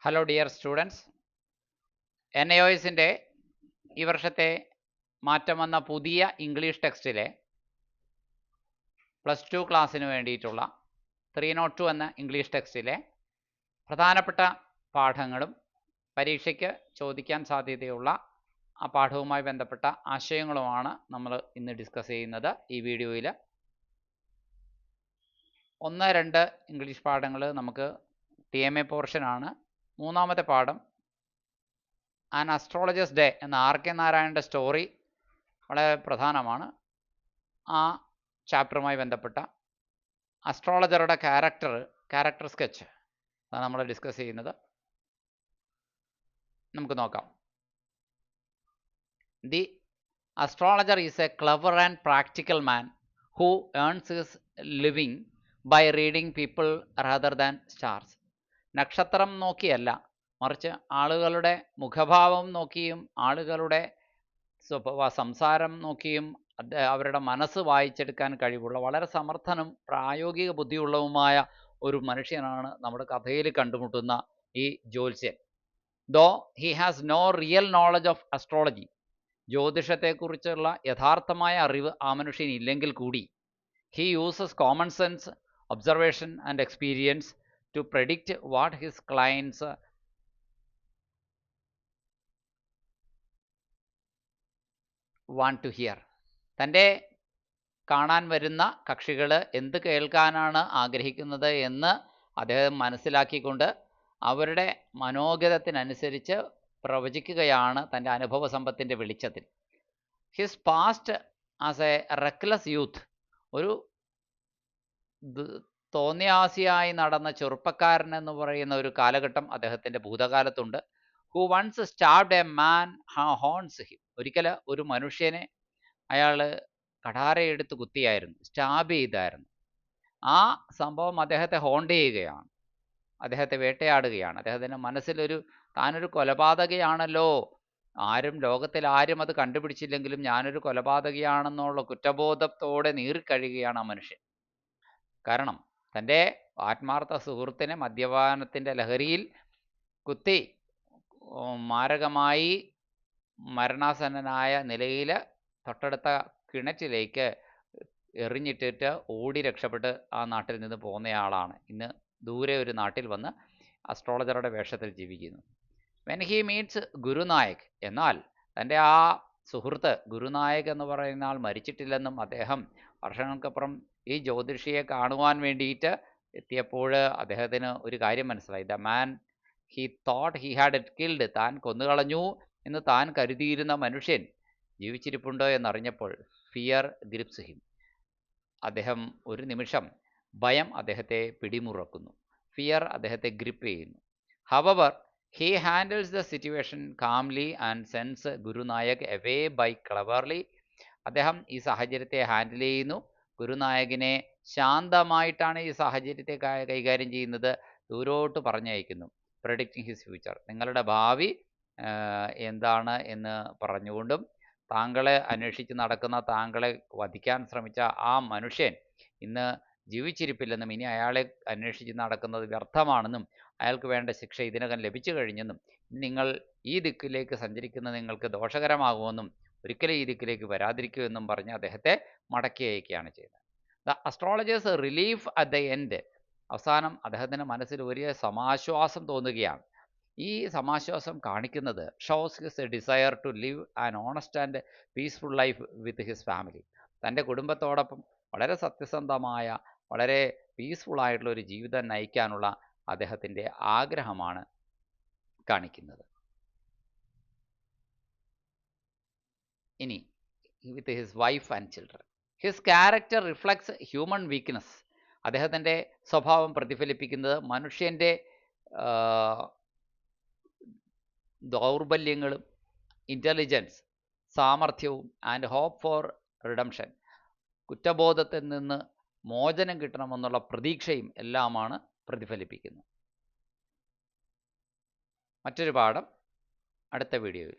Hello dear students, NIOSൻ്റെ ഈ വർഷത്തെ മാറ്റം വന്ന പുതിയ ഇംഗ്ലീഷ് ടെക്സ്റ്റിലെ +2 ക്ലാസ്സിന് വേണ്ടിയിട്ടുള്ള 302 എന്ന ഇംഗ്ലീഷ് ടെക്സ്റ്റിലെ പ്രധാനപ്പെട്ട പാഠങ്ങളും പരീക്ഷയ്ക്ക് ചോദിക്കാൻ സാധ്യതയുള്ള ആ പാഠവുമായി ബന്ധപ്പെട്ട ആശയങ്ങളുമാണ് നമ്മൾ ഇന്ന് ഡിസ്കസ് ചെയ്യുന്നത്. ഈ വീഡിയോയിൽ 1-2 ഇംഗ്ലീഷ് പാഠങ്ങൾ നമുക്ക് TMA പോർഷനാണ്. മൂന്നാമത്തെ പാഠം ആൻ അസ്ട്രോളജേഴ്സ് ഡേ എന്ന RK നാരായണൻ്റെ സ്റ്റോറി വളരെ പ്രധാനമാണ്. ആ ചാപ്റ്ററുമായി ബന്ധപ്പെട്ട അസ്ട്രോളജറുടെ ക്യാരക്ടർ സ്കെച്ച് അതാണ് നമ്മൾ ഡിസ്കസ് ചെയ്യുന്നത്. നമുക്ക് നോക്കാം. The astrologer is a clever and practical man who earns his living by reading people rather than stars. നക്ഷത്രം നോക്കിയല്ല, മറിച്ച് ആളുകളുടെ മുഖഭാവം നോക്കിയും ആളുകളുടെ സംസാരം നോക്കിയും അവരുടെ മനസ്സ് വായിച്ചെടുക്കാൻ കഴിവുള്ള വളരെ സമർത്ഥനും പ്രായോഗിക ബുദ്ധിയുള്ളതുമായ ഒരു മനുഷ്യനാണ് നമ്മുടെ കഥയിൽ കണ്ടുമുട്ടുന്ന ഈ ജ്യോത്സ്യൻ. Though he has no real knowledge of astrology, ജ്യോതിഷത്തെക്കുറിച്ചുള്ള യഥാർത്ഥമായ അറിവ് ആ മനുഷ്യൻ ഇല്ലെങ്കിൽ കൂടി he uses common sense, observation and experience to predict what his clients want to hear. തൻ്റെ കാണാൻ വരുന്ന കക്ഷികൾ എന്ത് കേൾക്കാനാണ് ആഗ്രഹിക്കുന്നത് എന്ന് അദ്ദേഹം മനസ്സിലാക്കിക്കൊണ്ട് അവരുടെ മനോഗതത്തിനനുസരിച്ച് പ്രവചിക്കുകയാണ് തൻ്റെ അനുഭവ സമ്പത്തിൻ്റെ വെളിച്ചത്തിൽ. His past as a reckless youth, ഒരു തോന്നിയാസിയായി നടന്ന ചെറുപ്പക്കാരൻ എന്ന് പറയുന്ന ഒരു കാലഘട്ടം അദ്ദേഹത്തിൻ്റെ ഭൂതകാലത്തുണ്ട്. Who once stabbed a man haunts him, ഒരിക്കൽ ഒരു മനുഷ്യനെ അയാൾ കഠാരയെടുത്ത് കുത്തിയായിരുന്നു, സ്റ്റാബ് ചെയ്തായിരുന്നു. ആ സംഭവം അദ്ദേഹത്തെ ഹോണ്ട് ചെയ്യുകയാണ്, അദ്ദേഹത്തെ വേട്ടയാടുകയാണ്. അദ്ദേഹത്തിൻ്റെ മനസ്സിലൊരു താനൊരു കൊലപാതകയാണല്ലോ, ലോകത്തിൽ ആരും അത് കണ്ടുപിടിച്ചില്ലെങ്കിലും ഞാനൊരു കൊലപാതകയാണെന്നുള്ള കുറ്റബോധത്തോടെ നീറിക്കഴിയുകയാണ് ആ മനുഷ്യൻ. കാരണം തൻ്റെ ആത്മാർത്ഥ സുഹൃത്തിനെ മദ്യപാനത്തിൻ്റെ ലഹരിയിൽ കുത്തി മാരകമായി മരണാസന്നനായ നിലയിൽ തൊട്ടടുത്ത കിണറ്റിലേക്ക് എറിഞ്ഞിട്ടിട്ട് ഓടി രക്ഷപ്പെട്ട് ആ നാട്ടിൽ നിന്ന് പോകുന്നയാളാണ് ഇന്ന് ദൂരെ ഒരു നാട്ടിൽ വന്ന് അസ്ട്രോളജറുടെ വേഷത്തിൽ ജീവിക്കുന്നു. വെൻ ഹി മീറ്റ്സ് ഗുരുനായക്, എന്നാൽ തൻ്റെ ആ സുഹൃത്ത് ഗുരുനായക് എന്ന് പറയുന്ന ആൾ മരിച്ചിട്ടില്ലെന്നും അദ്ദേഹം വർഷങ്ങൾക്കപ്പുറം ഈ ജ്യോതിഷിയെ കാണുവാൻ വേണ്ടിയിട്ട് എത്തിയപ്പോൾ അദ്ദേഹത്തിന് ഒരു കാര്യം മനസ്സിലായി. The man he thought he had it killed, താൻ കൊന്നുകളഞ്ഞു എന്ന് താൻ കരുതിയിരുന്ന മനുഷ്യൻ ജീവിച്ചിരിപ്പുണ്ടോ എന്നറിഞ്ഞപ്പോൾ ഫിയർ ഗ്രിപ്സ് ഹിം, അദ്ദേഹം ഒരു നിമിഷം ഭയം അദ്ദേഹത്തെ പിടിമുറക്കുന്നു, ഫിയർ അദ്ദേഹത്തെ ഗ്രിപ്പ് ചെയ്യുന്നു. However he handles the situation calmly and sends Gurunayak away by cleverly, അദ്ദേഹം ഈ സാഹചര്യത്തെ ഹാൻഡിൽ ചെയ്യുന്നു. ഗുരുനായകിനെ ശാന്തമായിട്ടാണ് ഈ സാഹചര്യത്തെ കൈകാര്യം ചെയ്യുന്നത്, ദൂരോട്ട് പറഞ്ഞയക്കുന്നു. പ്രെഡിക്റ്റിംഗ് ഹിസ് ഫ്യൂച്ചർ, നിങ്ങളുടെ ഭാവി എന്താണ് എന്ന് പറഞ്ഞുകൊണ്ടും താങ്കളെ അന്വേഷിച്ച് നടക്കുന്ന, താങ്കളെ വധിക്കാൻ ശ്രമിച്ച ആ മനുഷ്യൻ ഇന്ന് ജീവിച്ചിരിപ്പില്ലെന്നും ഇനി അയാളെ അന്വേഷിച്ച് നടക്കുന്നത് വ്യർത്ഥമാണെന്നും അയാൾക്ക് വേണ്ട ശിക്ഷ ഇതിനകം ലഭിച്ചു കഴിഞ്ഞെന്നും നിങ്ങൾ ഈ ദിക്കിലേക്ക് സഞ്ചരിക്കുന്നത് നിങ്ങൾക്ക് ദോഷകരമാകുമെന്നും ഒരിക്കലും ഈ ദിക്കിലേക്ക് വരാതിരിക്കുമെന്നും പറഞ്ഞ് അദ്ദേഹത്തെ മടക്കി അയക്കുകയാണ് ചെയ്യുന്നത്. The astrologer's relief at the end, അവസാനം അദ്ദേഹത്തിൻ്റെ മനസ്സിൽ ഒരു സമാശ്വാസം തോന്നുകയാണ്. ഈ സമാശ്വാസം കാണിക്കുന്നത് shows his desire to live an honest and peaceful life with his family, തൻ്റെ കുടുംബത്തോടൊപ്പം വളരെ സത്യസന്ധമായ വളരെ പീസ്ഫുൾ ആയിട്ടുള്ള ഒരു ജീവിതം നയിക്കാനുള്ള അദ്ദേഹത്തിൻ്റെ ആഗ്രഹമാണ് കാണിക്കുന്നത്. ഇനി with his wife and children, his character reflects human weakness, അദ്ദേഹത്തിൻ്റെ സ്വഭാവം പ്രതിഫലിപ്പിക്കുന്നത് മനുഷ്യൻ്റെ ദൗർബല്യങ്ങളും ഇൻ്റലിജൻസ്, സാമർഥ്യവും ആൻഡ് ഹോപ്പ് ഫോർ റിഡംഷൻ, കുറ്റബോധത്തിൽ നിന്ന് മോചനം കിട്ടണമെന്നുള്ള പ്രതീക്ഷയും എല്ലാമാണ് പ്രതിഫലിപ്പിക്കുന്നത്. മറ്റൊരു പാഠം അടുത്ത വീഡിയോയിൽ.